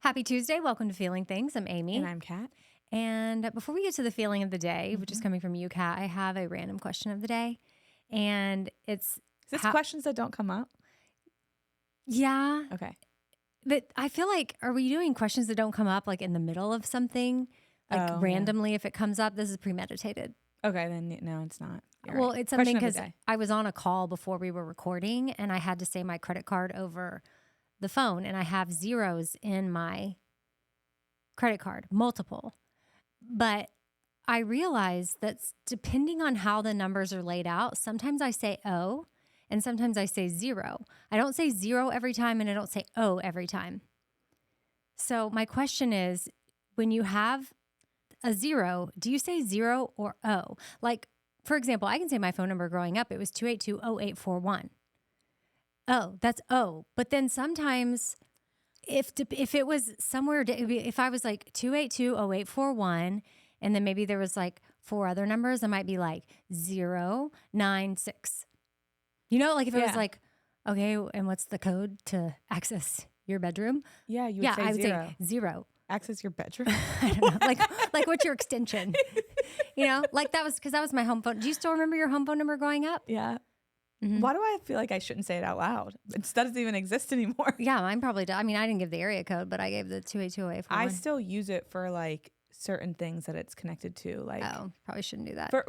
Happy Tuesday. Welcome to Feeling Things. I'm Amy. And I'm Kat. And before we get to the feeling of the day, which is coming from you, Kat, I have a random question of the day. And it's... Is this questions that don't come up? Yeah. Okay. But I feel like, are we doing questions that don't come up like in the middle of something? Like randomly, if it comes up, this is premeditated. Okay, then no, it's not. Well, it's something because I was on a call before we were recording and I had to say my credit card over the phone and I have zeros in my credit card, multiple. But I realized that depending on how the numbers are laid out, sometimes I say O and sometimes I say zero. I don't say zero every time and I don't say O every time. So my question is, when you have a zero, do you say zero or O? Like, for example, I can say my phone number growing up, it was 282-0841. Oh, that's O. But then sometimes if it was somewhere, if I was like 282-0841, and then maybe there was like four other numbers, it might be like 096. You know, like if it was like, okay, and what's the code to access your bedroom? Yeah, you would say I would zero. say zero. Access your bedroom? I don't know. Like what's your extension? You know, like that was, because that was my home phone. Do you still remember your home phone number growing up? Yeah. Mm-hmm. Why do I feel like I shouldn't say it out loud? It doesn't even exist anymore. Yeah, mine probably does. I mean, I didn't give the area code, but I gave the 282-0841. I still use it for like certain things that it's connected to. Like, oh, probably shouldn't do that. For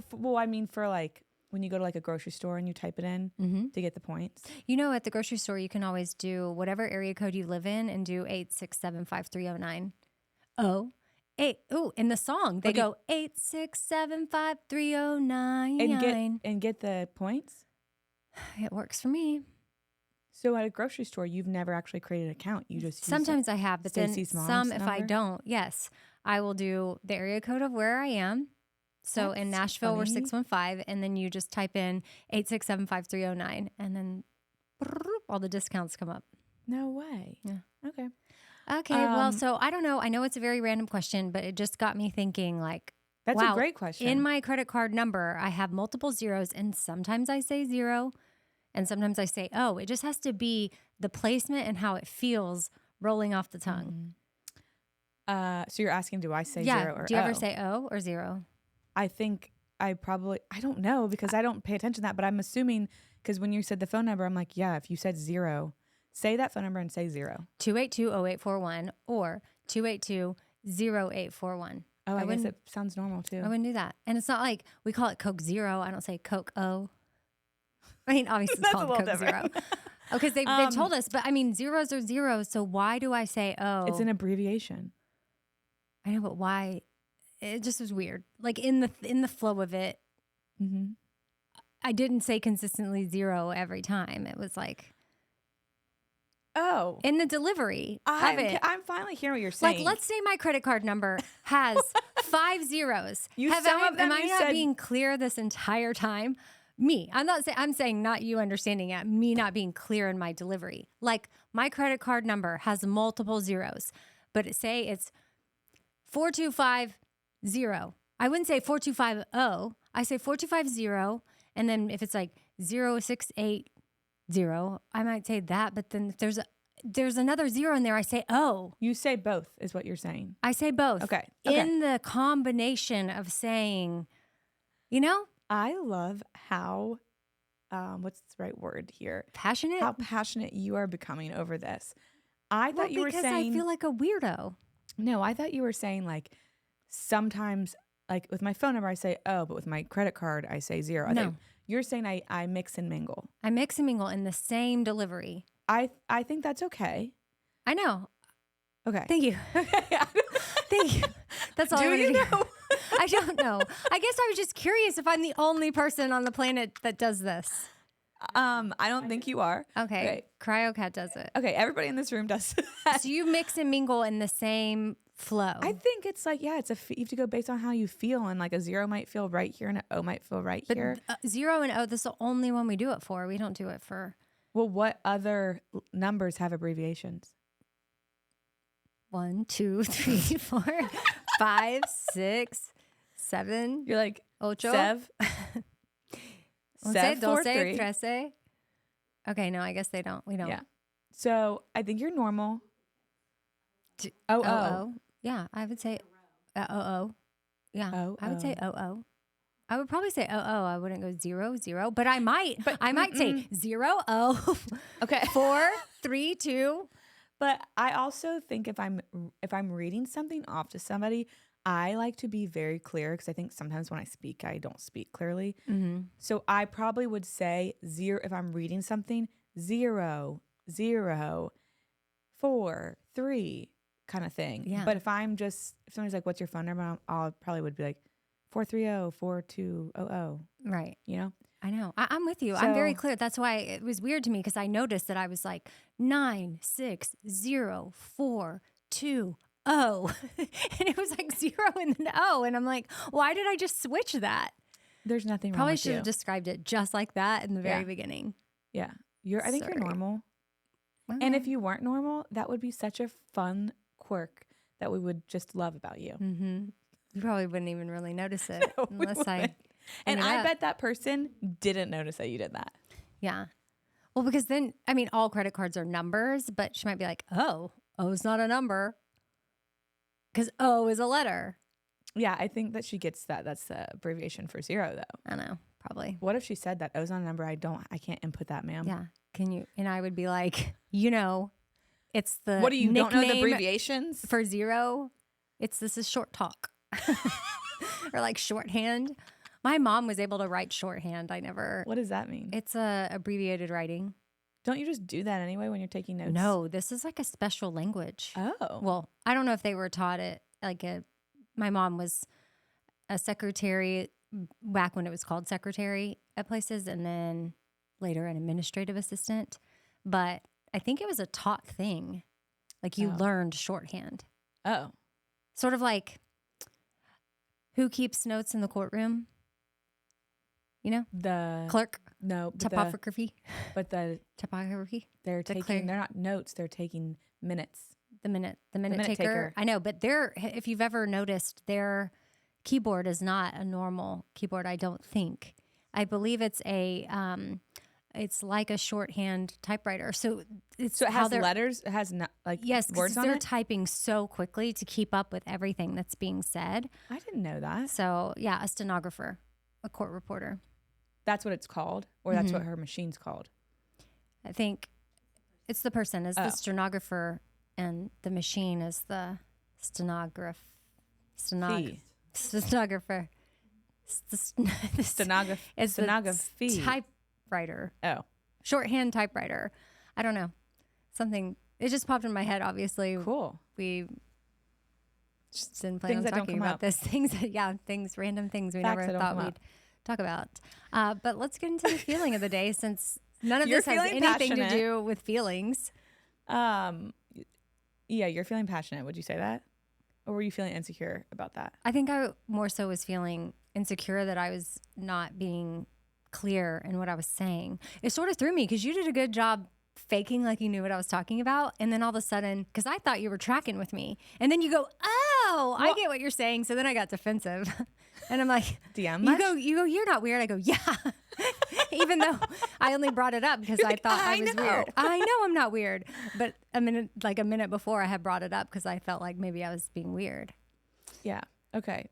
like when you go to like a grocery store and you type it in to get the points. You know, at the grocery store, you can always do whatever area code you live in and do 8675309. Oh, eight. Ooh, in the song, they go 8675309. And get the points? It works for me. So at a grocery store, you've never actually created an account. You just sometimes I have, but then some, if I don't, yes, I will do the area code of where I am. So that's in Nashville, we're 615, and then you just type in 8675309, and then all the discounts come up. No way. Yeah. Okay. Okay. Well, so I don't know. I know it's a very random question, but it just got me thinking like, that's wow, a great question. In my credit card number, I have multiple zeros, and sometimes I say zero, and sometimes I say O. It just has to be the placement and how it feels rolling off the tongue. So you're asking, do I say zero or O? Do you ever say O or zero? I think I don't know because I don't pay attention to that, but I'm assuming because when you said the phone number, I'm like, yeah, if you said zero, say that phone number and say zero. 282-0841 or 282-0841. Oh, I guess it sounds normal too. I wouldn't do that. And it's not like we call it Coke Zero. I don't say Coke O. I mean, obviously it's called Coke Zero. Oh, because they told us, but I mean, zeros are zeros. So why do I say O? It's an abbreviation. I know, but why? It just was weird. Like in the flow of it, I didn't say consistently zero every time. It was like, oh, in the delivery of it. I'm finally hearing what you're saying. Like, let's say my credit card number has 5 zeros. Am I not being clear this entire time? Me. I'm saying not you understanding it. Me not being clear in my delivery. Like my credit card number has multiple zeros, but say it's 4250. I wouldn't say 4250. I say 4250. And then if it's like 0680, I might say that. But then if there's another zero in there, I say O. You say both is what you're saying. I say both. Okay. In the combination of saying, you know? I love how, what's the right word here? Passionate? How passionate you are becoming over this. I thought you were saying. Because I feel like a weirdo. No, I thought you were saying like sometimes, like with my phone number, I say O, but with my credit card, I say zero. No. You're saying I mix and mingle. I mix and mingle in the same delivery. I think that's okay. I know. Okay. Thank you. Thank you. That's all I wanted to know? I don't know. I guess I was just curious if I'm the only person on the planet that does this. I don't think you are. Okay. CryoCat does it. Okay. Everybody in this room does that. So you mix and mingle in the same flow. I think it's like, yeah, you have to go based on how you feel. And like a zero might feel right here and an O might feel right here. Zero and O, this is the only one we do it for. We don't do it for. Well, what other numbers have abbreviations? 1, 2, 3, 4, 5, 6, 7. You're like, ocho. Sev. 11, 12, 3. 13. Okay, no, I guess they don't. We don't. Yeah. So I think you're normal. Oh. Yeah, I would say oh. Yeah, I would say oh. I would probably say I wouldn't go 0, 0, but I might say 0, oh. Okay. 4, 3, 2. But I also think if I'm reading something off to somebody, I like to be very clear because I think sometimes when I speak, I don't speak clearly. Mm-hmm. So I probably would say 0 if I'm reading something, 0, 0, 4, 3 kind of thing. Yeah. But if somebody's like, what's your phone number? I'll probably would be like 430-4200. Right. You know? I know. I'm with you. I'm very clear. That's why it was weird to me because I noticed that I was like 9, 6, 0, 4, 2, 0. And it was like 0 and then O. And I'm like, why did I just switch that? There's nothing wrong Probably with should you. have described it just like that in the very beginning. Yeah. I think you're normal. Well, And if you weren't normal, that would be such a fun quirk that we would just love about you. Mm-hmm. You probably wouldn't even really notice it unless I. And I bet that person didn't notice that you did that. Yeah. Well, because then, I mean, all credit cards are numbers, but she might be like, O's not a number because O is a letter. Yeah, I think that she gets that. That's the abbreviation for 0, though. I know, probably. What if she said that O's not a number? I can't input that, ma'am. Yeah. Can you? And I would be like, it's the What do you don't know the nickname abbreviations for 0? This is short talk or like shorthand. My mom was able to write shorthand. I never. What does that mean? It's abbreviated writing. Don't you just do that anyway when you're taking notes? No, this is like a special language. Oh. Well, I don't know if they were taught it my mom was a secretary back when it was called secretary at places and then later an administrative assistant. But I think it was a taught thing. Like you learned shorthand. Oh. Sort of like who keeps notes in the courtroom? The clerk. No. Typography. Typography. They're not notes. They're taking minutes. The minute taker. I know, but if you've ever noticed, their keyboard is not a normal keyboard. I don't think. I believe it's it's like a shorthand typewriter. So it has letters. It has words on it. They're typing so quickly to keep up with everything that's being said. I didn't know that. So yeah, a stenographer, a court reporter. That's what it's called, or that's what her machine's called. I think it's the person is the stenographer, and the machine is the stenographer. Stenography. It's the typewriter. Oh. Shorthand typewriter. I don't know. Something, it just popped in my head, obviously. Cool. We just didn't plan on talking about this. Random things we never thought we'd talk about. But let's get into the feeling of the day since none of this has anything to do with feelings. Yeah, you're feeling passionate. Would you say that? Or were you feeling insecure about that? I think I more so was feeling insecure that I was not being clear in what I was saying. It sort of threw me because you did a good job faking like you knew what I was talking about. And then all of a sudden, because I thought you were tracking with me. And then you go, I get what you're saying. So then I got defensive. And I'm like, DM you go, you're not weird. I go, yeah. Even though I only brought it up because I thought I was weird. I know I'm not weird. But a minute before I had brought it up because I felt like maybe I was being weird. Yeah. Okay.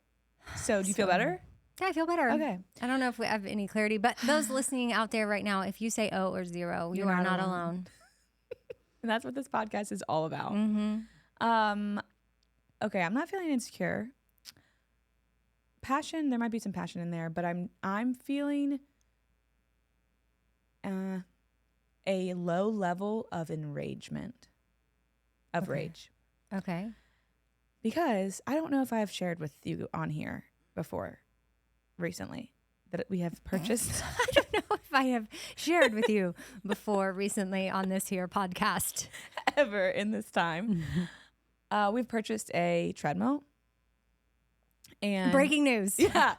So do you feel better? Yeah, I feel better. Okay. I don't know if we have any clarity, but those listening out there right now, if you say O or 0, you are not alone. And that's what this podcast is all about. Mm-hmm. Okay, I'm not feeling insecure. Passion, there might be some passion in there, but I'm feeling a low level of enragement. Rage. Okay. Because I don't know if I have shared with you on here before recently that we have purchased. I don't know if I have shared with you before recently on this here podcast. Ever in this time. We've purchased a treadmill. And breaking news. Yeah.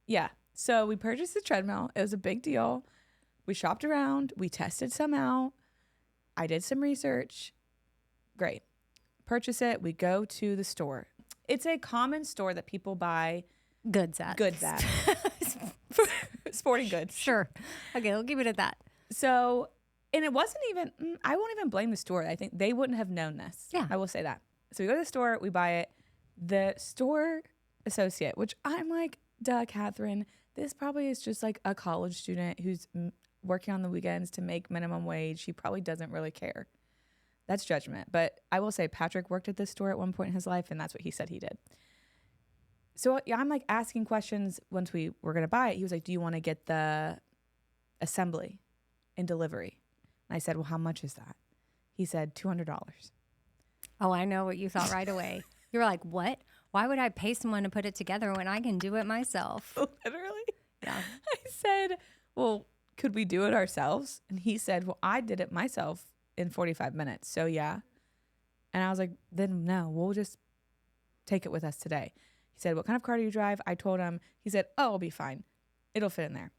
Yeah. So we purchased a treadmill. It was a big deal. We shopped around. We tested some out. I did some research. Great. Purchase it. We go to the store. It's a common store that people buy goods at. Sporting goods. Sure. Okay, we'll keep it at that. So And it wasn't even, I won't even blame the store. I think they wouldn't have known this. Yeah. I will say that. So we go to the store, we buy it. The store associate, which I'm like, duh, Catherine, this probably is just like a college student who's working on the weekends to make minimum wage. She probably doesn't really care. That's judgment. But I will say Patrick worked at this store at one point in his life, and that's what he said he did. So yeah, I'm like asking questions once we were going to buy it. He was like, do you want to get the assembly and delivery? And I said, well, how much is that? He said, $200. Oh, I know what you thought right away. You were like, what? Why would I pay someone to put it together when I can do it myself? Literally? Yeah. I said, well, could we do it ourselves? And he said, well, I did it myself in 45 minutes. So yeah. And I was like, then no, we'll just take it with us today. He said, what kind of car do you drive? I told him. He said, oh, it'll be fine. It'll fit in there.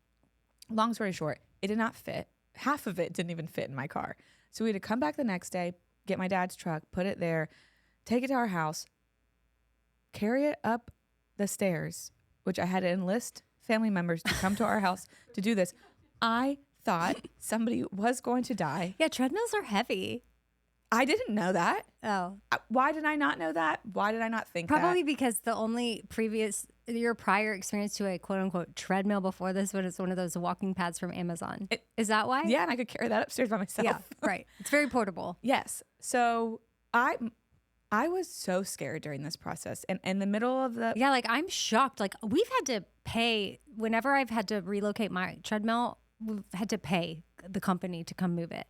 Long story short, it did not fit. Half of it didn't even fit in my car. So we had to come back the next day, get my dad's truck, put it there, take it to our house, carry it up the stairs, which I had to enlist family members to come to our house to do this. I thought somebody was going to die. Yeah, treadmills are heavy. I didn't know that. Oh. Why did I not know that? Why did I not think Probably that? because your prior experience to a quote unquote treadmill before this was one of those walking pads from Amazon. Is that why? Yeah, and I could carry that upstairs by myself. Yeah, right. It's very portable. Yes. So I was so scared during this process. And in the middle of the... Yeah, like I'm shocked. Like we've had to pay, whenever I've had to relocate my treadmill, we've had to pay the company to come move it.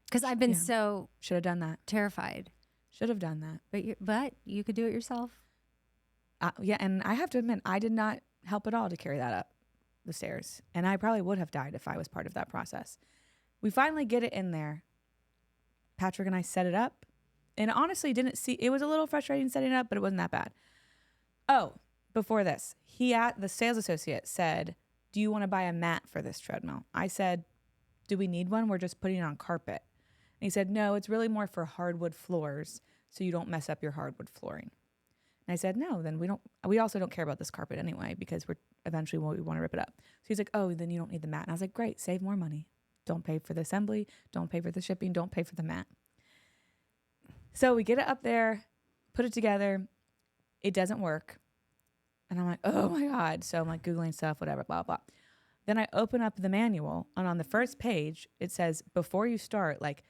Because I've been so... Should have done that. Terrified. Should have done that. But you could do it yourself. Yeah, and I have to admit, I did not help at all to carry that up the stairs. And I probably would have died if I was part of that process. We finally get it in there. Patrick and I set it up. And honestly, it was a little frustrating setting it up, but it wasn't that bad. Oh, before this, the sales associate said, do you want to buy a mat for this treadmill? I said, do we need one? We're just putting it on carpet. And he said, no, it's really more for hardwood floors, so you don't mess up your hardwood flooring. And I said, no, then we also don't care about this carpet anyway, because we want to rip it up. So he's like, oh, then you don't need the mat. And I was like, great, save more money. Don't pay for the assembly. Don't pay for the shipping. Don't pay for the mat. So we get it up there, put it together. It doesn't work. And I'm like, oh my God. So I'm like Googling stuff, whatever, blah, blah. Then I open up the manual, and on the first page, it says, before you start, like,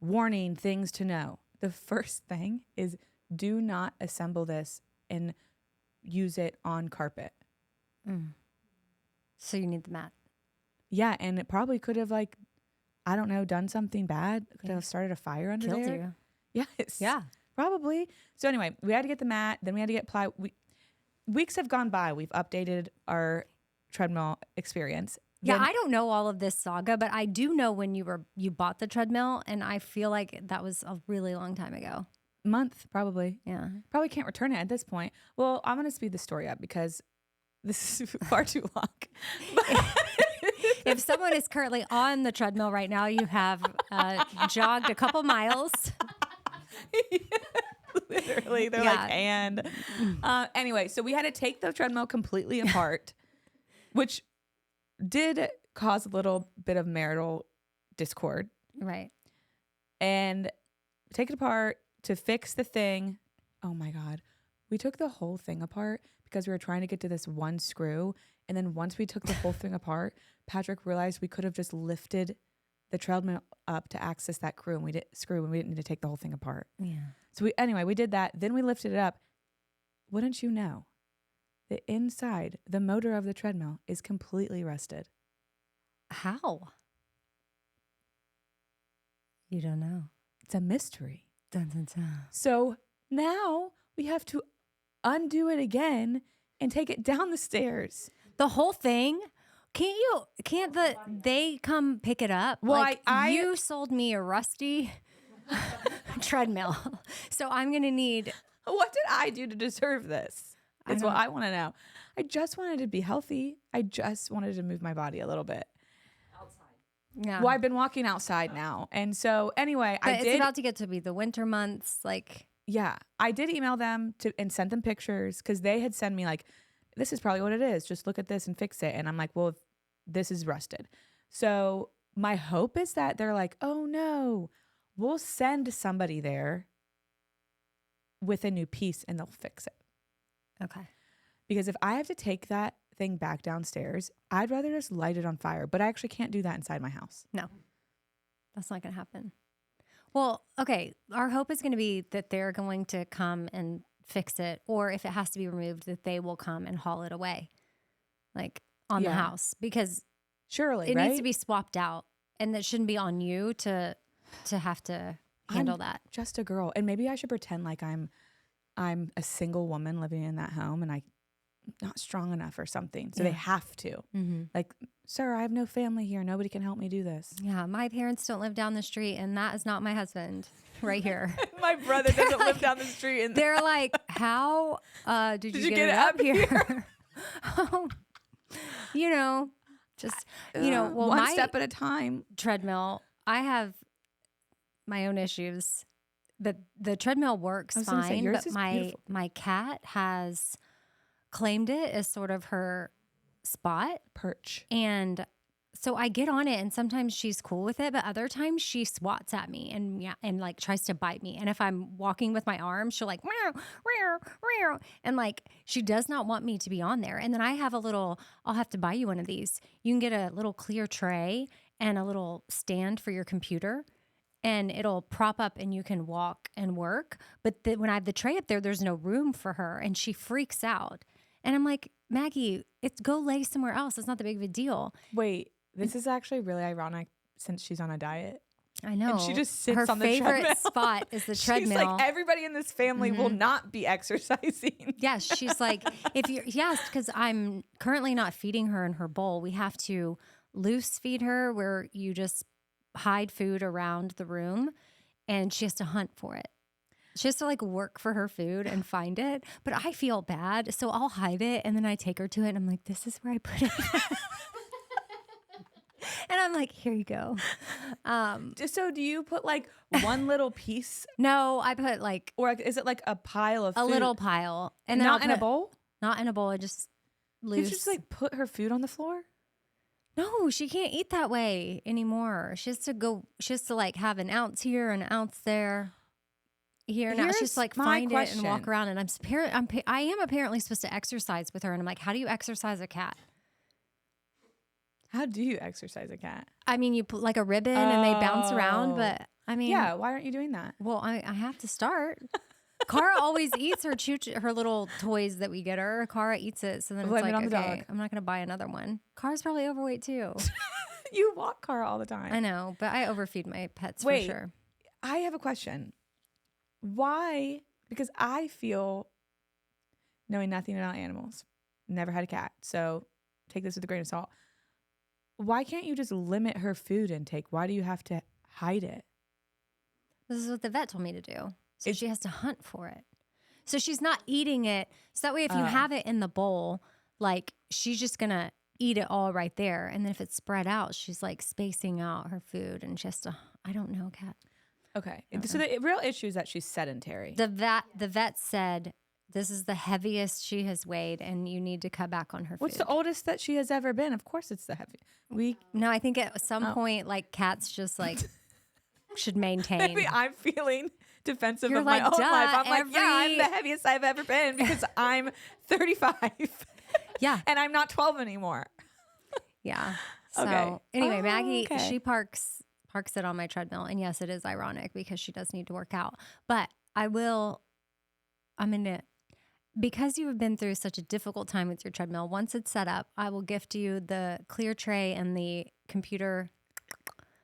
warning, things to know. The first thing is, do not assemble this and use it on carpet. So you need the mat. Yeah, and it probably could have, like, I don't know, done something bad. Could have started a fire under Killed there. you. Yes. Yeah. Probably. So anyway, we had to get the mat. Then we had to get plywood. Weeks have gone by. We've updated our treadmill experience. Yeah, I don't know all of this saga, but I do know when you bought the treadmill, and I feel like that was a really long time ago. Month, probably. Yeah. Probably can't return it at this point. Well, I'm going to speed the story up because this is far too long. If someone is currently on the treadmill right now, you have jogged a couple miles. Literally, they're like, and anyway, so we had to take the treadmill completely apart, which did cause a little bit of marital discord. Right. And take it apart to fix the thing. Oh my God. We took the whole thing apart because we were trying to get to this one screw. And then once we took the whole thing apart, Patrick realized we could have just lifted the treadmill up to access that screw, and we didn't need to take the whole thing apart. Yeah. So we did that. Then we lifted it up. Wouldn't you know, the inside, the motor of the treadmill is completely rusted. How? You don't know. It's a mystery. Dun, dun, dun. So now we have to undo it again and take it down the stairs. The whole thing? Can't they come pick it up? Well, like, you sold me a rusty treadmill. So I'm going to need... What did I do to deserve this? It's what I want to know. I just wanted to be healthy. I just wanted to move my body a little bit. Yeah. Well, I've been walking outside now. And so anyway, it's about to get to be the winter months. Like, yeah, I did email them and sent them pictures because they had sent me like, this is probably what it is. Just look at this and fix it. And I'm like, well, this is rusted. So my hope is that they're like, oh no, we'll send somebody there with a new piece and they'll fix it. Okay. Because if I have to take that thing back downstairs, I'd rather just light it on fire. But I actually can't do that inside my house. No, that's not going to happen. Well, okay. Our hope is going to be that they're going to come and fix it. Or if it has to be removed, that they will come and haul it away. Like on the house. Because surely it needs to be swapped out. And that shouldn't be on you to have to handle that. Just a girl. And maybe I should pretend like I'm a single woman living in that home and I'm not strong enough or something. So they have to. Mm-hmm. Like, sir, I have no family here. Nobody can help me do this. Yeah, my parents don't live down the street and that is not my husband right here. My brother doesn't live down the street. And they're like, how did you get it up here? You know, just, well, one step at a time. Treadmill, I have my own issues. The treadmill works fine, but my cat has claimed it as sort of her spot. Perch. And so I get on it and sometimes she's cool with it, but other times she swats at me and like tries to bite me. And if I'm walking with my arms, she'll like, meow, meow, meow, and like she does not want me to be on there. And then I have I'll have to buy you one of these. You can get a little clear tray and a little stand for your computer. And it'll prop up and you can walk and work. But when I have the tray up there, there's no room for her. And she freaks out. And I'm like, Maggie, go lay somewhere else. It's not that big of a deal. Wait, this is actually really ironic since she's on a diet. I know. And she just sits her on the treadmill. Her favorite spot is the treadmill. She's like, everybody in this family will not be exercising. Yes, she's like, because I'm currently not feeding her in her bowl. We have to loose feed her where you just hide food around the room and she has to hunt for it. She has to like work for her food and find it. But I feel bad. So I'll hide it and then I take her to it and I'm like, this is where I put it. And I'm like, here you go. So do you put like one little piece? No, I put like. Or is it like a pile of food? A little pile. And then not in a bowl? Not in a bowl. I just loose. Did you just like put her food on the floor? No, she can't eat that way anymore. She has to like have an ounce here, an ounce there. Here now, she's just like find it and walk around. And I am apparently supposed to exercise with her. And I'm like, how do you exercise a cat? How do you exercise a cat? I mean, you put like a ribbon and they bounce around. But I mean, yeah, why aren't you doing that? Well, I have to start. Kara always eats her little toys that we get her. Kara eats it. So then it's like, okay, I'm not going to buy another one. Kara's probably overweight too. You walk Kara all the time. I know, but I overfeed my pets for sure. I have a question. Why? Because I feel, knowing nothing about animals, never had a cat, so take this with a grain of salt. Why can't you just limit her food intake? Why do you have to hide it? This is what the vet told me to do. So she has to hunt for it. So she's not eating it. So that way if you have it in the bowl, like she's just going to eat it all right there. And then if it's spread out, she's like spacing out her food and she has to, I don't know, cat. Okay. So the real issue is that she's sedentary. The vet said this is the heaviest she has weighed and you need to cut back on her food. What's the oldest that she has ever been? Of course it's the heavy. No, I think at some point like cats just like should maintain. Maybe I'm feeling defensive of my own life. I'm like, I'm the heaviest I've ever been because I'm 35. Yeah. And I'm not 12 anymore. Yeah. So anyway, Maggie, she parks it on my treadmill. And yes, it is ironic because she does need to work out. But because you have been through such a difficult time with your treadmill, once it's set up, I will gift you the clear tray and the computer.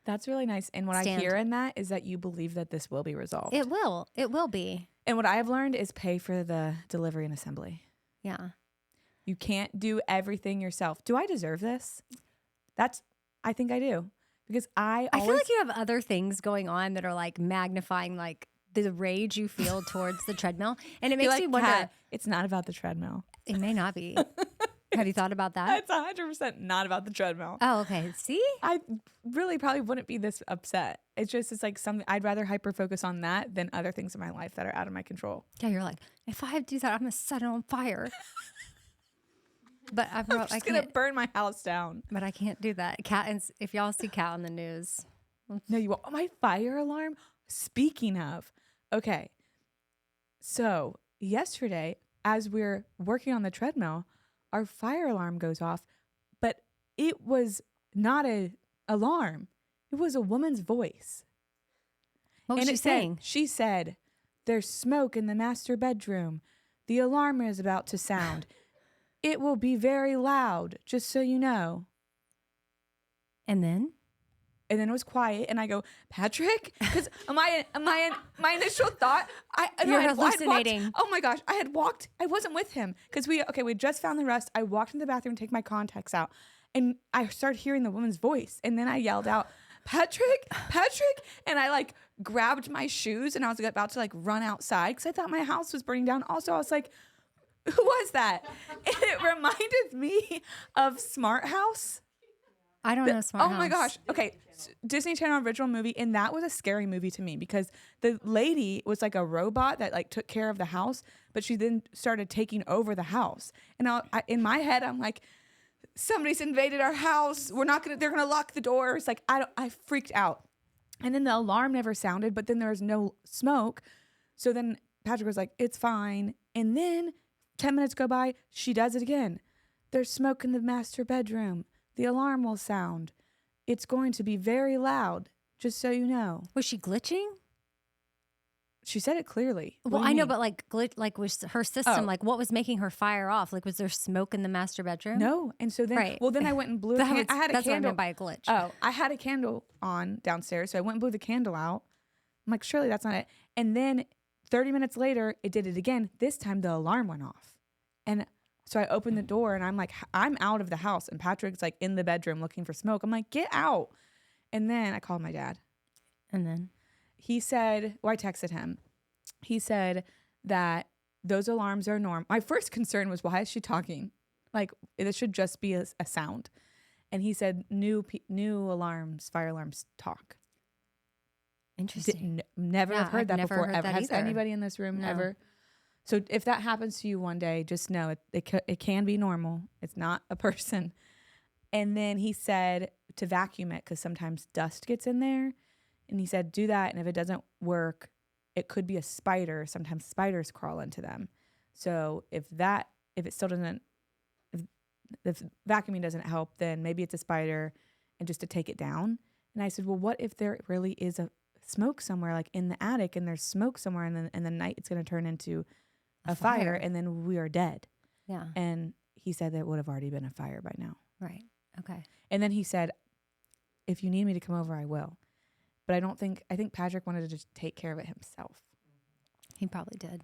That's really nice. And what I hear in that is that you believe that this will be resolved. It will. It will be. And what I have learned is pay for the delivery and assembly. Yeah. You can't do everything yourself. Do I deserve this? I think I do. Because I feel like you have other things going on that are like magnifying like the rage you feel towards the treadmill. And it makes me wonder. It's not about the treadmill. It may not be. Have you thought about that? It's 100% not about the treadmill. Oh, okay. See? I really probably wouldn't be this upset. It's like something I'd rather hyper focus on that than other things in my life that are out of my control. Yeah, you're like, if I do that, I'm going to set it on fire. But I'm just going to burn my house down. But I can't do that. If y'all see Cat on the news. No, you won't. My fire alarm. Speaking of, okay. So yesterday, as we're working on the treadmill, our fire alarm goes off, but it was not an alarm. It was a woman's voice. What was she saying? She said, "There's smoke in the master bedroom. The alarm is about to sound. It will be very loud, just so you know." And then it was quiet, and I go, "Patrick," because my initial thought, you're hallucinating. Oh my gosh, I had walked. I wasn't with him because we just found the rest. I walked into the bathroom to take my contacts out, and I started hearing the woman's voice, and then I yelled out, "Patrick, Patrick!" And I like grabbed my shoes, and I was about to like run outside because I thought my house was burning down. Also, I was like, "Who was that?" And it reminded me of Smart House. I don't know Smart House. Oh my gosh. Okay. Disney Channel original movie. And that was a scary movie to me because the lady was like a robot that like took care of the house, but she then started taking over the house. And in my head, I'm like, somebody's invaded our house. They're going to lock the doors. Like I freaked out. And then the alarm never sounded, but then there was no smoke. So then Patrick was like, "It's fine." And then 10 minutes go by. She does it again. "There's smoke in the master bedroom. The alarm will sound. It's going to be very loud, just so you know." Was she glitching? She said it clearly. Well, I know, but like was her system, like what was making her fire off? Like, was there smoke in the master bedroom? No. And so then, then I went and blew I had a candle. That's what I meant by a glitch. Oh, I had a candle on downstairs. So I went and blew the candle out. I'm like, surely that's not it. And then 30 minutes later, it did it again. This time the alarm went off. And so I opened the door and I'm like, I'm out of the house. And Patrick's like in the bedroom looking for smoke. I'm like, "Get out." And then I called my dad. And then he said, I texted him. He said that those alarms are normal. My first concern was, why is she talking? Like, this should just be a sound. And he said, new alarms, fire alarms talk. Interesting. Never have heard that before. Heard that Has either. anybody in this room ever? So if that happens to you one day, just know it can be normal. It's not a person. And then he said to vacuum it because sometimes dust gets in there. And he said, do that. And if it doesn't work, it could be a spider. Sometimes spiders crawl into them. So if it still doesn't, if vacuuming doesn't help, then maybe it's a spider and just to take it down. And I said, well, what if there really is a smoke somewhere, like in the attic, and there's smoke somewhere, and then in the night it's going to turn into a fire, and then we are dead. Yeah. And he said that it would have already been a fire by now. Right. Okay. And then he said, if you need me to come over, I will. But I think Patrick wanted to just take care of it himself. He probably did.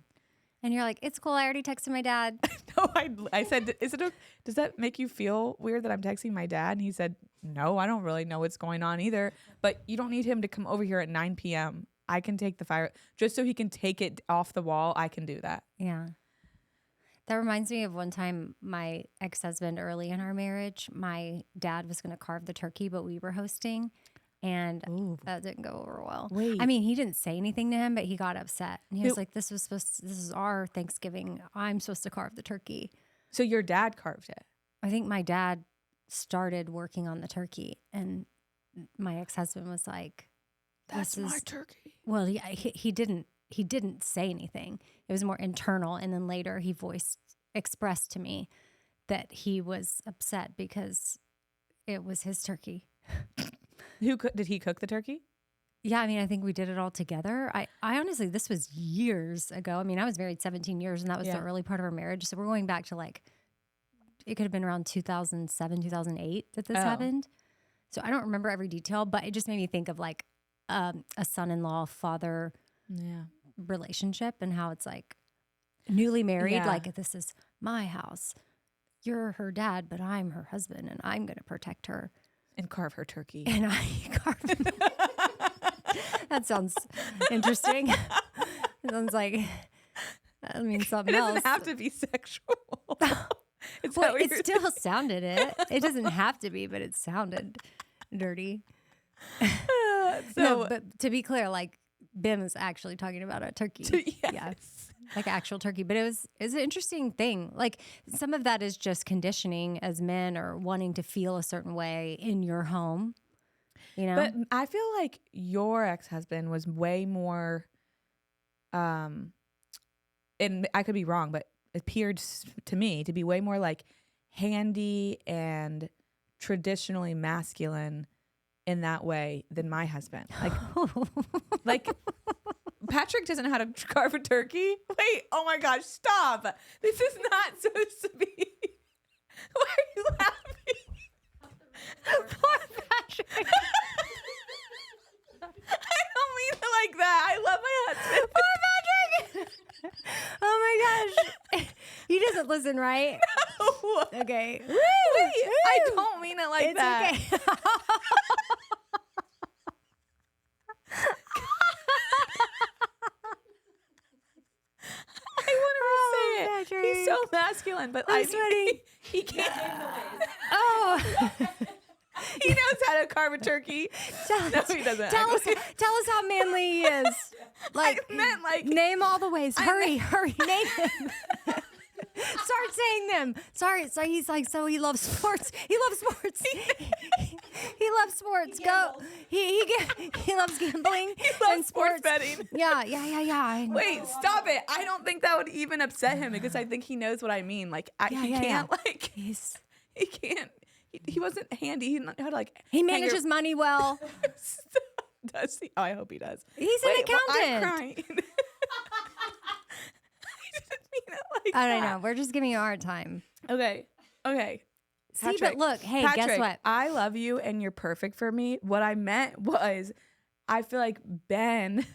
And you're like, "It's cool. I already texted my dad." No, I said, does that make you feel weird that I'm texting my dad? And he said, "No, I don't really know what's going on either. But you don't need him to come over here at 9 p.m. I can take the fire just so he can take it off the wall. I can do that." Yeah. That reminds me of one time my ex-husband, early in our marriage, my dad was going to carve the turkey, but we were hosting. And that didn't go over well. Wait. I mean, he didn't say anything to him, but he got upset. And he was like, this is our Thanksgiving. I'm supposed to carve the turkey. So your dad carved it? I think my dad started working on the turkey. And my ex-husband was like, "That's my turkey." Well, yeah, he didn't say anything. It was more internal. And then later he expressed to me that he was upset because it was his turkey. Did he cook the turkey? Yeah, I mean, I think we did it all together. I honestly, this was years ago. I mean, I was married 17 years, and that was the early part of our marriage. So we're going back to like, it could have been around 2007, 2008 that this happened. So I don't remember every detail, but it just made me think of like a son-in-law, father relationship, and how it's like newly married, like, this is my house. You're her dad, but I'm her husband, and I'm going to protect her. And carve her turkey. And I carved That sounds interesting. It sounds like, I mean, something else. It doesn't have to be sexual. It still sounded it. It doesn't have to be, but it sounded dirty. No, but to be clear, like, Bim is actually talking about a turkey. Yes. like actual turkey. But it's an interesting thing. Like some of that is just conditioning as men or wanting to feel a certain way in your home, you know? But I feel like your ex-husband was way more, and I could be wrong, but it appeared to me to be way more like handy and traditionally masculine in that way than my husband. Like Patrick doesn't know how to carve a turkey. Wait, oh my gosh, stop. This is not supposed to be. Why are you laughing? Poor Patrick. I don't mean it like that. I love my husband. Poor Patrick. Oh my gosh. He doesn't listen, right? No. Okay. Wait, I don't mean it like It's that. okay. I want to say it. Patrick. He's so masculine, but I'm sweating. he can't. Oh. He knows how to carve a turkey. No, he doesn't. Tell us how manly he is. Like, I meant like name all the ways. Hurry, name them. Start saying them. Sorry. So he's like, so he loves sports. He loves sports. He loves sports. Go. He loves gambling. he loves and sports betting. Yeah. Wait, stop it. I don't think that would even upset him because I think he knows what I mean. Like, he can't, like, he can't. He wasn't handy. He didn't know how to, like, He manages money well. Does he? Oh, I hope he does. He's an accountant. I'm crying. I didn't mean it like I don't that. know. We're just giving you a hard time. Okay. See, Patrick, but look, hey, Patrick, guess what? I love you and you're perfect for me. What I meant was I feel like Ben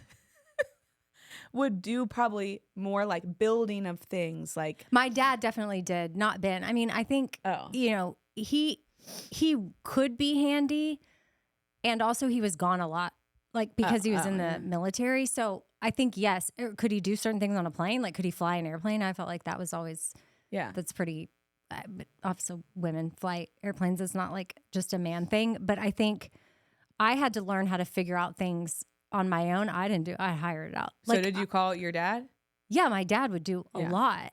would do probably more like building of things. Like My dad definitely did, not Ben. I mean, I think, you know, he could be handy, and also he was gone a lot, like because he was in the military. So I think, yes. Could he do certain things on a plane? Like, could he fly an airplane? I felt like that was always, that's pretty, but also women fly airplanes. It's not like just a man thing. But I think I had to learn how to figure out things on my own. I hired it out. So did you call your dad? Yeah, my dad would do a lot.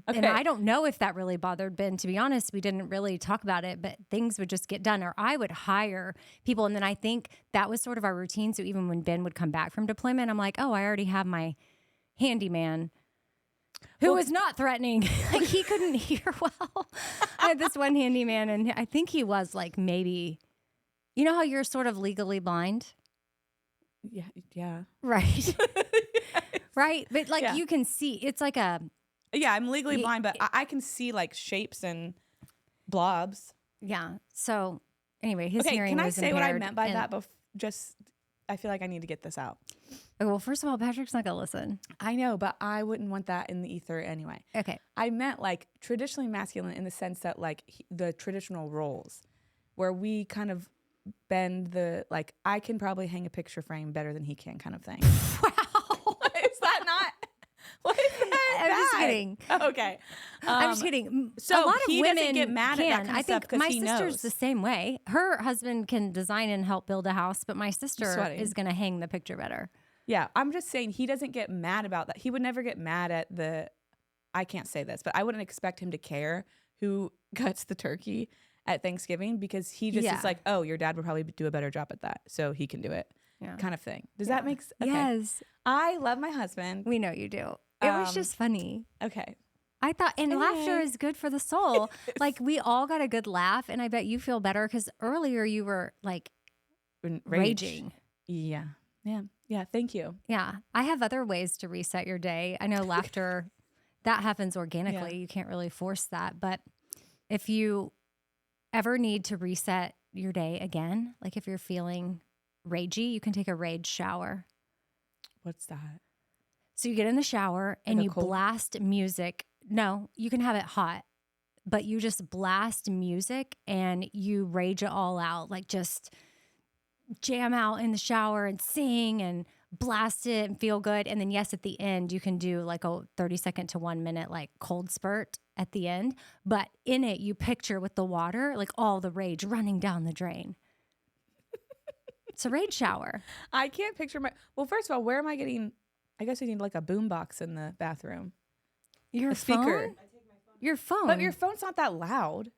Okay. And I don't know if that really bothered Ben. To be honest, we didn't really talk about it, but things would just get done, or I would hire people. And then I think that was sort of our routine. So even when Ben would come back from deployment, I'm like, oh, I already have my handyman who was not threatening. Like, he couldn't hear well. I had this one handyman, and I think he was like, maybe, you know how you're sort of legally blind? Yeah. Right. Right. But like, you can see, it's like a, yeah, I'm legally blind, but I can see like shapes and blobs. Yeah. So anyway, his hearing can I was say what I impaired, meant by and- that? I feel like I need to get this out. Well, first of all, Patrick's not gonna listen. I know, but I wouldn't want that in the ether anyway. Okay. I meant like traditionally masculine in the sense that like the traditional roles where we kind of bend the, like, I can probably hang a picture frame better than he can kind of thing. Wow. Is that not? What is that? I'm just bad? kidding. Okay. I'm just kidding. So a lot of he women doesn't get mad at that kind of I stuff think 'cause my he sister's knows. the same way. Her husband can design and help build a house, but my sister Sweating. is going to hang the picture better. Yeah, I'm just saying he doesn't get mad about that. He would never get mad at I can't say this, but I wouldn't expect him to care who cuts the turkey at Thanksgiving because he just is like, oh, your dad would probably do a better job at that, so he can do it, kind of thing. Does that make sense? Okay. Yes. I love my husband. We know you do. It was just funny. Okay. I thought, and laughter is good for the soul. Like, we all got a good laugh, and I bet you feel better because earlier you were like raging. Yeah. Thank you. Yeah. I have other ways to reset your day. I know laughter, that happens organically. Yeah. You can't really force that. But if you ever need to reset your day again, like if you're feeling ragey, you can take a rage shower. What's that? So you get in the shower and you cold- blast music. No, you can have it hot, but you just blast music and you rage it all out. Like, just jam out in the shower and sing and blast it and feel good. And then, yes, at the end, you can do like a 30-second to 1 minute, like, cold spurt at the end. But in it, you picture with the water, like, all the rage running down the drain. It's a rage shower. I can't picture well, first of all, where am I getting I guess you need like a boom box in the bathroom. Your a speaker. phone? Your phone. But your phone's not that loud.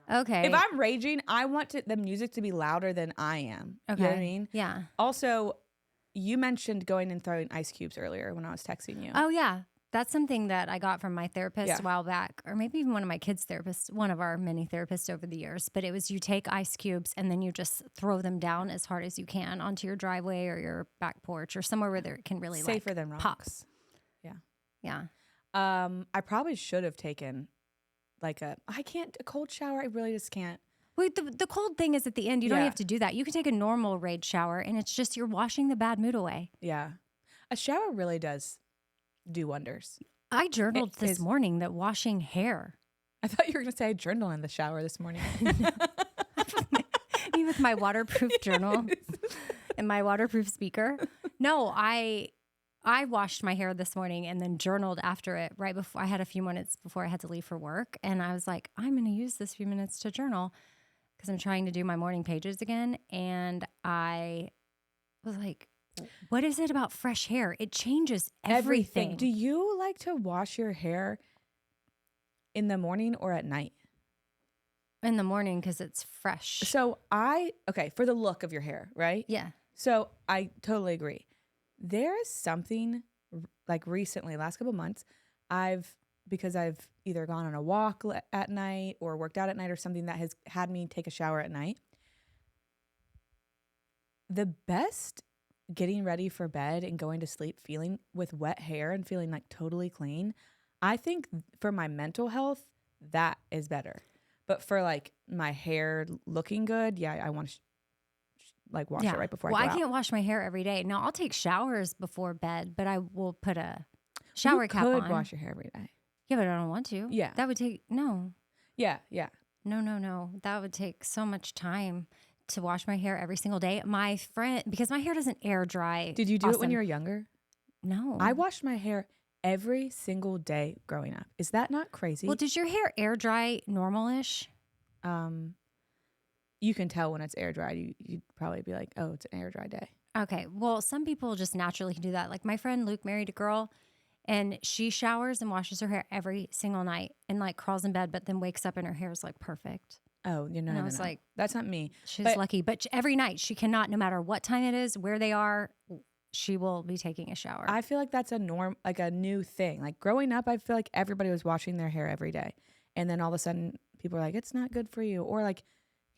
Okay. If I'm raging, I want the music to be louder than I am. Okay. You know what I mean? Yeah. Also, you mentioned going and throwing ice cubes earlier when I was texting you. Oh, yeah. That's something that I got from my therapist Yeah. a while back, or maybe even one of my kids' therapists, one of our many therapists over the years. But it was you take ice cubes and then you just throw them down as hard as you can onto your driveway or your back porch or somewhere where it can really Safer than rocks. pop. Yeah. Yeah. I probably should have taken like a cold shower. I really just can't. Wait, the cold thing is at the end. You don't have to do that. You can take a normal rage shower and it's just you're washing the bad mood away. Yeah. A shower really does do wonders. I journaled this morning that washing hair. I thought you were going to say I journal in the shower this morning. Me with my waterproof journal and my waterproof speaker. No, I washed my hair this morning and then journaled after it right before I had a few minutes before I had to leave for work. And I was like, I'm going to use this few minutes to journal because I'm trying to do my morning pages again. And I was like, what is it about fresh hair? It changes everything. Do you like to wash your hair in the morning or at night? In the morning because it's fresh. So for the look of your hair, right? Yeah. So I totally agree. There is something like recently, last couple of months, because I've either gone on a walk at night or worked out at night or something that has had me take a shower at night. The best getting ready for bed and going to sleep feeling with wet hair and feeling like totally clean, I think for my mental health, that is better. But for like my hair looking good, yeah, I want to wash it right before I go out. I can't wash my hair every day. Now, I'll take showers before bed, but I will put a shower cap on. You could wash your hair every day. Yeah, but I don't want to. Yeah. That would take, no. Yeah. No. That would take so much time to wash my hair every single day. My friend, because my hair doesn't air dry. Did you do it when you were younger? No. I washed my hair every single day growing up. Is that not crazy? Well, does your hair air dry normal-ish? You can tell when it's air dried. You'd probably be like, oh, it's an air dry day. Okay. Well, some people just naturally can do that. Like my friend Luke married a girl and she showers and washes her hair every single night and like crawls in bed, but then wakes up and her hair is like perfect. Oh, no. Like, that's not me. She's lucky. But every night she cannot, no matter what time it is, where they are, she will be taking a shower. I feel like that's a new thing. Like growing up, I feel like everybody was washing their hair every day. And then all of a sudden people are like, it's not good for you. Or like,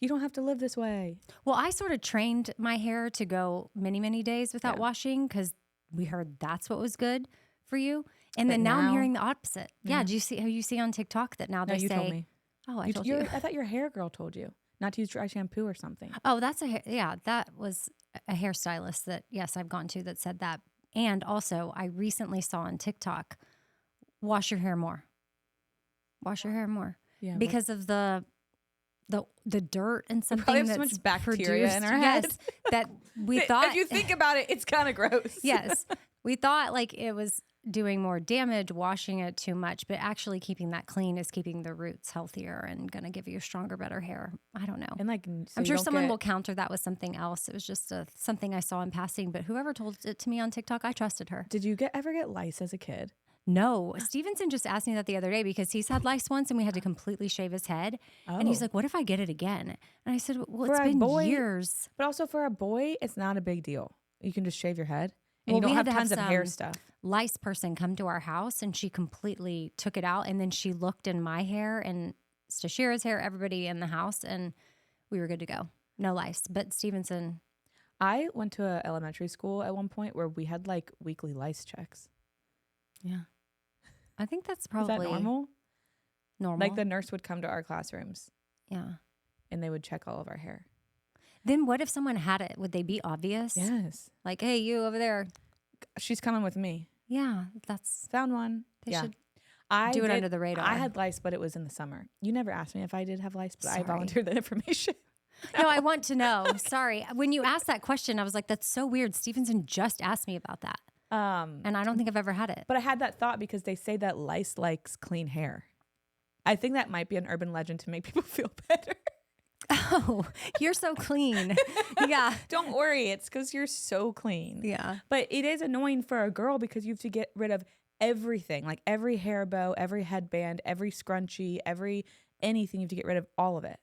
you don't have to live this way. Well, I sort of trained my hair to go many, many days without washing because we heard that's what was good for you. And then now I'm hearing the opposite. Yeah. Do you see how you see on TikTok that now they say, told me. Oh, I told you. I thought your hair girl told you not to use dry shampoo or something. Oh, that was a hairstylist that, yes, I've gone to that said that. And also I recently saw on TikTok, wash your hair more. Wash your hair more. Yeah. Because of the dirt and something probably have that's so much bacteria produced, in our head. yes, that we thought. If you think about it, it's kind of gross. Yes, we thought like it was doing more damage washing it too much, but actually keeping that clean is keeping the roots healthier and going to give you stronger, better hair. I don't know. And like, I'm sure someone will counter that with something else. It was just something I saw in passing, but whoever told it to me on TikTok, I trusted her. Did you ever get lice as a kid? No. Stevenson just asked me that the other day because he's had lice once and we had to completely shave his head. Oh. And he's like, what if I get it again? And I said, well, it's been years. But also for a boy, it's not a big deal. You can just shave your head and you don't have tons of hair stuff. Lice person come to our house and she completely took it out. And then she looked in my hair and Stashira's hair, everybody in the house, and we were good to go. No lice. But Stevenson. I went to an elementary school at one point where we had like weekly lice checks. Yeah. I think that's probably. Is that normal? Normal. Like the nurse would come to our classrooms. Yeah. And they would check all of our hair. Then what if someone had it? Would they be obvious? Yes. Like, hey, you over there. She's coming with me. Yeah. That's. Found one. They should do it under the radar. I had lice, but it was in the summer. You never asked me if I did have lice, but I volunteered that information. No, I want to know. Sorry. When you asked that question, I was like, that's so weird. Stevenson just asked me about that. And I don't think I've ever had it. But I had that thought because they say that lice likes clean hair. I think that might be an urban legend to make people feel better. Oh, you're so clean. Yeah. Don't worry. It's because you're so clean. Yeah. But it is annoying for a girl because you have to get rid of everything, like every hair bow, every headband, every scrunchie, every anything. You have to get rid of all of it.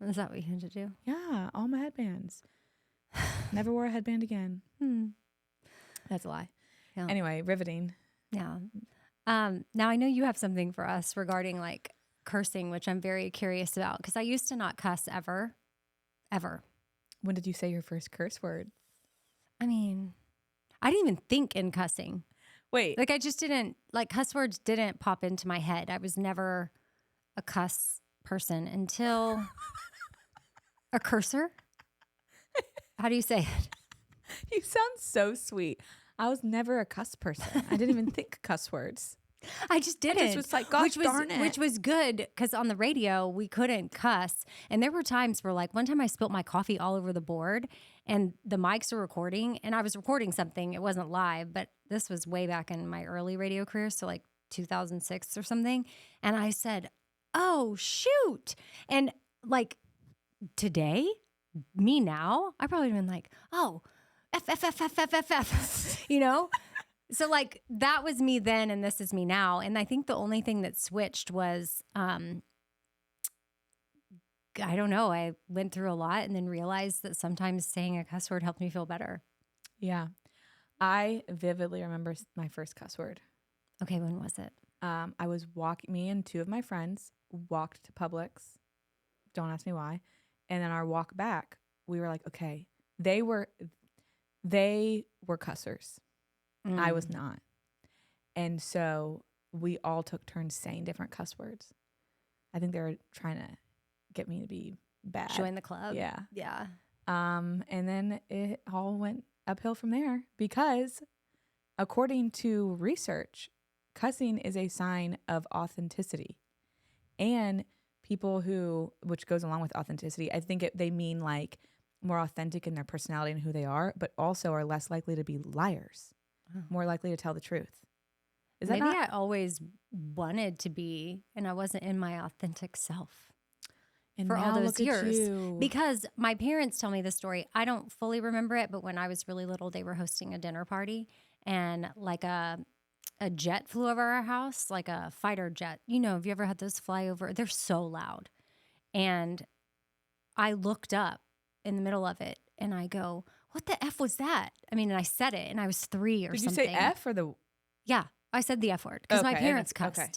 Is that what you had to do? Yeah, all my headbands. Never wore a headband again. That's a lie. Yeah. Anyway, riveting. Yeah. Now I know you have something for us regarding like cursing, which I'm very curious about because I used to not cuss ever. When did you say your first curse word? I mean, I didn't even think in cussing. Wait. Like I just didn't, like cuss words didn't pop into my head. I was never a cuss person until a cursor. How do you say it? You sound so sweet. I was never a cuss person. I didn't even think cuss words. I just didn't. I just was like, gosh darn it. Which was good because on the radio, we couldn't cuss. And there were times where like one time I spilt my coffee all over the board and the mics are recording and I was recording something. It wasn't live, but this was way back in my early radio career. So like 2006 or something. And I said, oh, shoot. And like today, me now, I probably would have been like, oh, F, you know? So like that was me then and this is me now. And I think the only thing that switched was, I don't know. I went through a lot and then realized that sometimes saying a cuss word helped me feel better. Yeah. I vividly remember my first cuss word. Okay, when was it? I was me and two of my friends walked to Publix. Don't ask me why. And then our walk back, we were like, okay, they were cussers. I was not. And so we all took turns saying different cuss words. I think they were trying to get me to be bad. Join the club. Yeah. Yeah. And then it all went uphill from there because according to research, cussing is a sign of authenticity. And people which goes along with authenticity, I think they mean like more authentic in their personality and who they are, but also are less likely to be liars. More likely to tell the truth. Is that Maybe I always wanted to be, and I wasn't in my authentic self for all those years. Because my parents tell me the story. I don't fully remember it, but when I was really little, they were hosting a dinner party, and like a jet flew over our house, like a fighter jet. You know, have you ever had those fly over? They're so loud. And I looked up in the middle of it, and I go, what the F was that? I mean, and I said it, and I was 3 or something. Did you say F or the? Yeah, I said the F word because my parents cussed. Okay.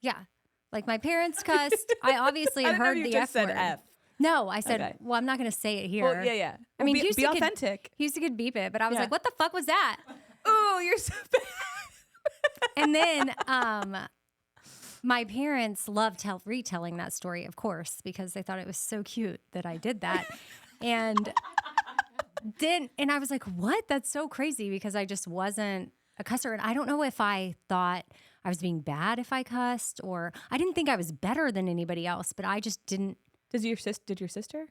Yeah, like my parents cussed. I obviously had heard the F word. Said F. No, I said, Okay. well, I'm not going to say it here. Well, yeah. I mean, be authentic. Houston could beep it, but I was Yeah. like, what the fuck was that? Oh, you're so bad. And then my parents loved retelling that story, of course, because they thought it was so cute that I did that. And I was like, what? That's so crazy because I just wasn't a cusser. And I don't know if I thought I was being bad if I cussed, or I didn't think I was better than anybody else, but I just didn't. Did your sister?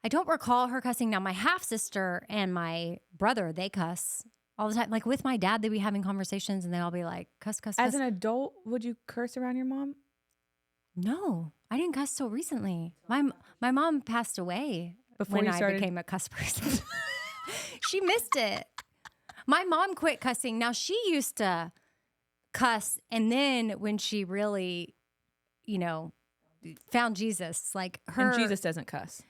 I don't recall her cussing. Now, my half sister and my brother, they cuss all the time. Like with my dad, they'd be having conversations and they'd all be like, cuss, cuss, cuss. As an adult, would you curse around your mom? No, I didn't cuss till recently. My mom passed away Before when you I became a cuss person. She missed it. My mom quit cussing. Now, she used to cuss. And then when she really, found Jesus, like her. And Jesus doesn't cuss.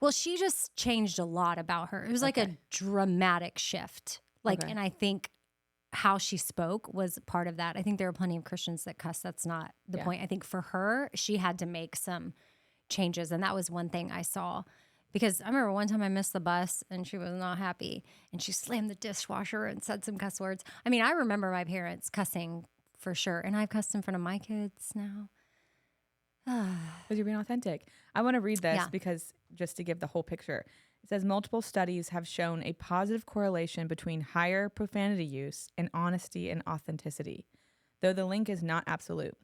Well, she just changed a lot about her. It was like a dramatic shift. And I think how she spoke was part of that. I think there are plenty of Christians that cuss. That's not the point. I think for her, she had to make some changes. And that was one thing I saw. Because I remember one time I missed the bus and she was not happy. And she slammed the dishwasher and said some cuss words. I mean, I remember my parents cussing for sure. And I've cussed in front of my kids now. Because you're being authentic. I want to read this because just to give the whole picture. It says multiple studies have shown a positive correlation between higher profanity use and honesty and authenticity, though the link is not absolute.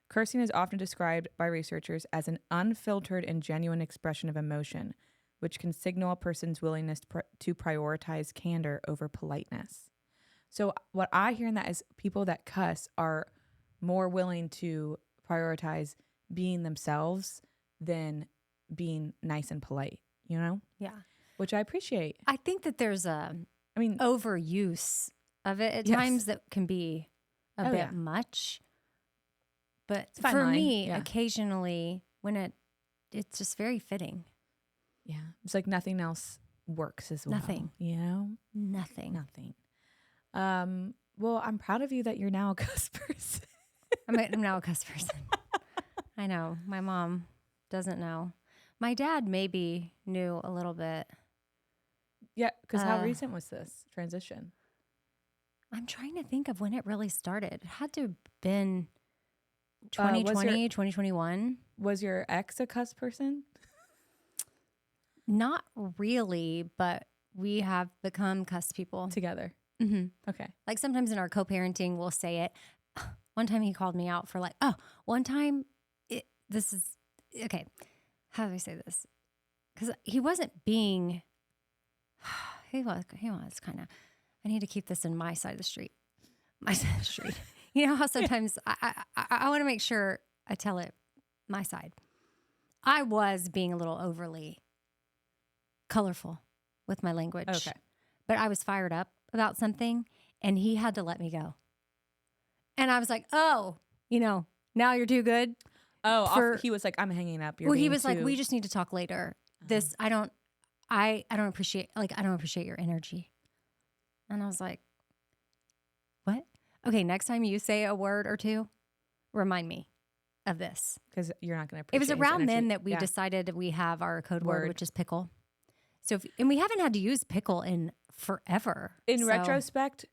Cursing is often described by researchers as an unfiltered and genuine expression of emotion, which can signal a person's willingness to prioritize candor over politeness. So what I hear in that is people that cuss are more willing to prioritize being themselves than being nice and polite, you know? Yeah. Which I appreciate. I think that there's overuse of it at times that can be a bit much. But for me, occasionally when it's just very fitting. Yeah. It's like nothing else works as well. Nothing. You know? Nothing. Well, I'm proud of you that you're now a cuss person. I'm now a cuss person. I know. My mom doesn't know. My dad maybe knew a little bit. Yeah, because how recent was this transition? I'm trying to think of when it really started. It had to have been 2020, 2021. Was your ex a cuss person? Not really, but we have become cuss people. Together. Mm-hmm. Okay. Like sometimes in our co-parenting, we'll say it. One time he called me out for one time, this is, okay, how do I say this? Because he wasn't being, he was kind of, I need to keep this in my side of the street. My side of the street. You know how sometimes I want to make sure I tell it my side. I was being a little overly colorful with my language. Okay. But I was fired up about something and he had to let me go. And I was like, oh, now you're too good. Oh, he was like, I'm hanging up. He was like, we just need to talk later. This, I don't appreciate your energy. And I was like, what? Okay, next time you say a word or two, remind me of this. Because you're not going to appreciate it was around his energy. then that we decided we have our code word, which is pickle. So, and we haven't had to use pickle in forever. In retrospect,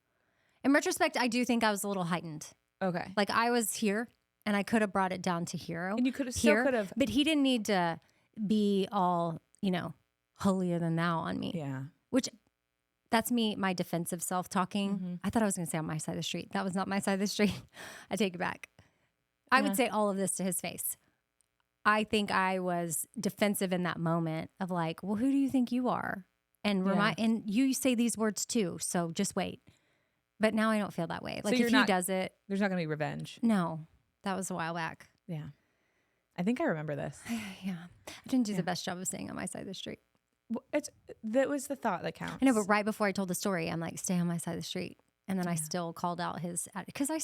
I do think I was a little heightened. Okay. Like I was here and I could have brought it down to hero. And you could have. But he didn't need to be all, holier than thou on me. Yeah. Which that's me, my defensive self talking. Mm-hmm. I thought I was going to say on my side of the street. That was not my side of the street. I take it back. I would say all of this to his face. I think I was defensive in that moment of like, well, who do you think you are? And and you say these words too. So just wait. But now I don't feel that way. Like if he does it, there's not going to be revenge. No, that was a while back. Yeah. I think I remember this. Yeah. I didn't do the best job of saying on my side of the street. Well, that was the thought that counts. I know, but right before I told the story, I'm like, stay on my side of the street. And then I still called out his, because I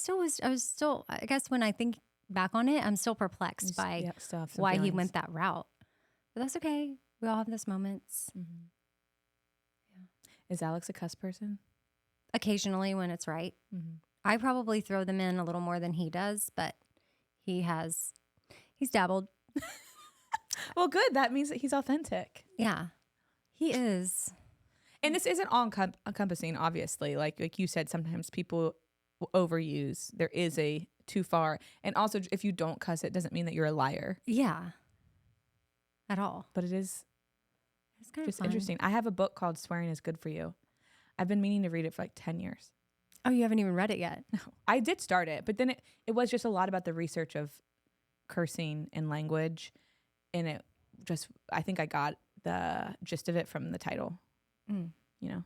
guess when I think back on it, I'm still perplexed by why he went that route. But that's okay. We all have those moments. Mm-hmm. Yeah. Is Alex a cuss person? Occasionally when it's right. Mm-hmm. I probably throw them in a little more than he does, but he's dabbled. Well, good. That means that he's authentic. Yeah, he is. And this isn't all encompassing, obviously. Like you said, sometimes people overuse. There is a too far. And also, if you don't cuss, it doesn't mean that you're a liar. Yeah. At all. But it's kind of just interesting. I have a book called Swearing is Good for You. I've been meaning to read it for like 10 years. Oh, you haven't even read it yet? No. I did start it, but then it was just a lot about the research of cursing and language. And I think I got the gist of it from the title. So. Yeah.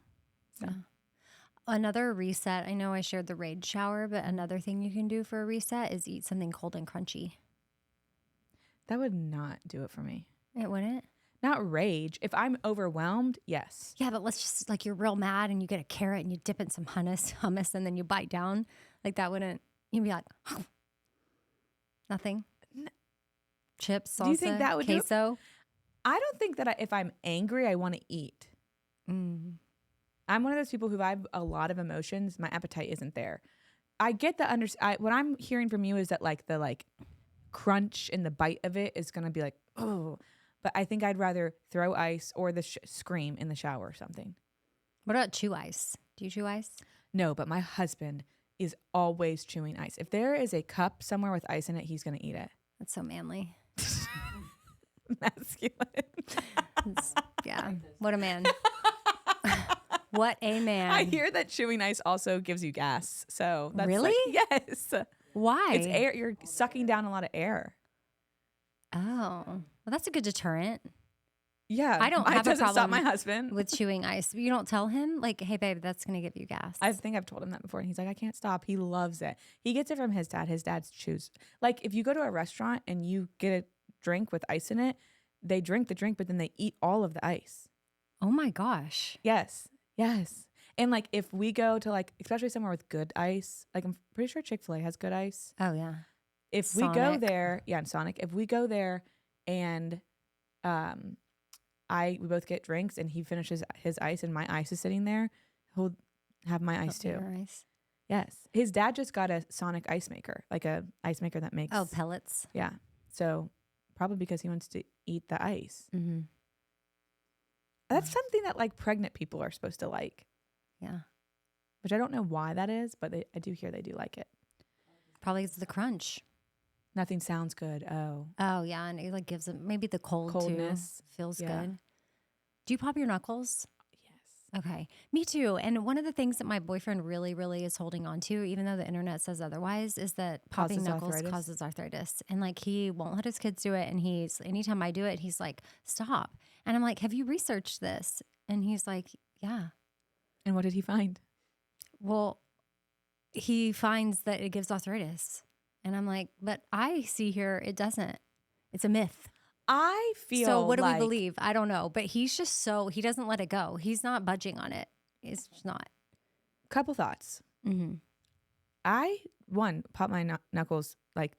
Another reset. I know I shared the rage shower, but another thing you can do for a reset is eat something cold and crunchy. That would not do it for me. It wouldn't? Not rage. If I'm overwhelmed, yes. Yeah, but let's just like you're real mad and you get a carrot and you dip in some hummus and then you bite down. Like that wouldn't, you'd be like, oh. Nothing. Chips, salsa, do you think that would queso? I don't think that if I'm angry, I want to eat. I'm one of those people who have a lot of emotions. My appetite isn't there. I get the what I'm hearing from you is that like the crunch and the bite of it is going to be like, oh, but I think I'd rather throw ice or the scream in the shower or something. What about chew ice? Do you chew ice? No, but my husband is always chewing ice. If there is a cup somewhere with ice in it, he's going to eat it. That's so manly. Masculine. Yeah. What a man. What a man. I hear that chewing ice also gives you gas. So that's really? Yes. Why? It's air. You're sucking down a lot of air. Oh. Well, that's a good deterrent. Yeah. I don't have a problem stop my husband with chewing ice. You don't tell him like, hey babe, that's going to give you gas. I think I've told him that before and he's like, I can't stop. He loves it. He gets it from his dad. His dad chews. Like if you go to a restaurant and you get a drink with ice in it, they drink the drink, but then they eat all of the ice. Oh my gosh. Yes. Yes. And like if we go to like, especially somewhere with good ice, like I'm pretty sure Chick-fil-A has good ice. Oh yeah. If we go there, and Sonic, if we go there and we both get drinks and he finishes his ice and my ice is sitting there, he'll have my ice too. Your ice. Yes. His dad just got a Sonic ice maker, like a ice maker that makes. Oh, pellets. Yeah. So probably because he wants to eat the ice. Mm-hmm. That's something that like pregnant people are supposed to like. Yeah. Which I don't know why that is, but I do hear they do like it. Probably it's the crunch. Nothing sounds good. Oh. Oh yeah, and it like gives them maybe the coldness too. Feels good. Do you pop your knuckles? Yes. Okay, me too. And one of the things that my boyfriend really, really is holding on to, even though the internet says otherwise, is that popping knuckles causes arthritis. And like he won't let his kids do it. And anytime I do it, he's like, stop. And I'm like, have you researched this? And he's like, yeah. And what did he find? Well, he finds that it gives arthritis. And I'm like, but I see here it doesn't. It's a myth. I feel so. What do we believe? I don't know. But he's just he doesn't let it go. He's not budging on it. It's just not. Couple thoughts. Mm-hmm. I pop my knuckles like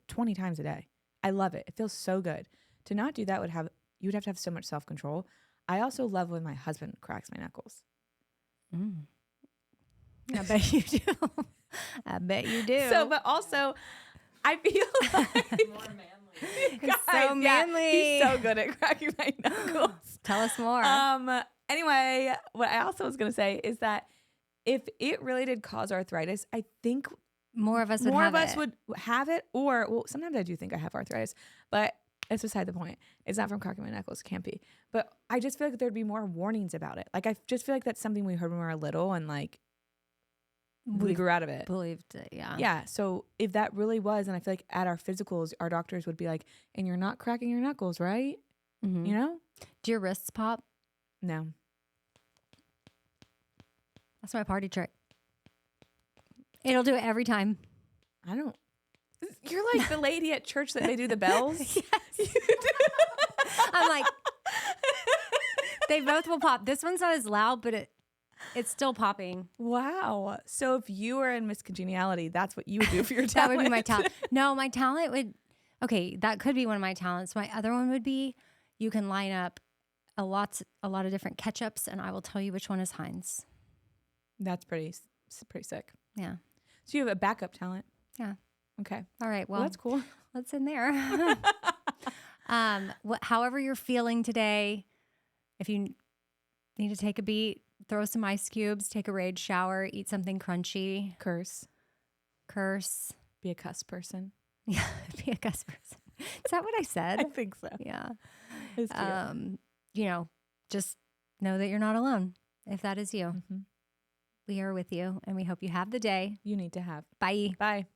20 times a day. I love it. It feels so good. To not do that you would have to have so much self-control. I also love when my husband cracks my knuckles. Mm. I bet you do. I bet you do. So, but also, I feel like more manly. He's so manly. He's so good at cracking my knuckles. Tell us more. Anyway, what I also was going to say is that if it really did cause arthritis, I think more of us would have it. Or, well, sometimes I do think I have arthritis, but it's beside the point. It's not from cracking my knuckles. Can't be. But I just feel like there'd be more warnings about it. Like, I just feel like that's something we heard when we were little and like we grew out of it. Believed it, yeah. Yeah. So if that really was, and I feel like at our physicals, our doctors would be like, and you're not cracking your knuckles, right? Mm-hmm. You know? Do your wrists pop? No. That's my party trick. It'll do it every time. I don't. You're like the lady at church that they do the bells. Yes. I'm like, they both will pop. This one's not as loud, but it's still popping. Wow. So if you were in Miss Congeniality, that's what you would do for your talent. That would be my talent. No, my talent would, okay, that could be one of my talents. My other one would be you can line up a lot of different ketchups and I will tell you which one is Heinz. That's pretty sick. Yeah. So you have a backup talent. Yeah. Okay. All right. Well, that's cool. What's in there? However you're feeling today, if you need to take a beat, throw some ice cubes, take a rage shower, eat something crunchy. Curse. Be a cuss person. Yeah, be a cuss person. Is that what I said? I think so. Yeah. It's cute. Just know that you're not alone if that is you. Mm-hmm. We are with you and we hope you have the day You need to have. Bye. Bye.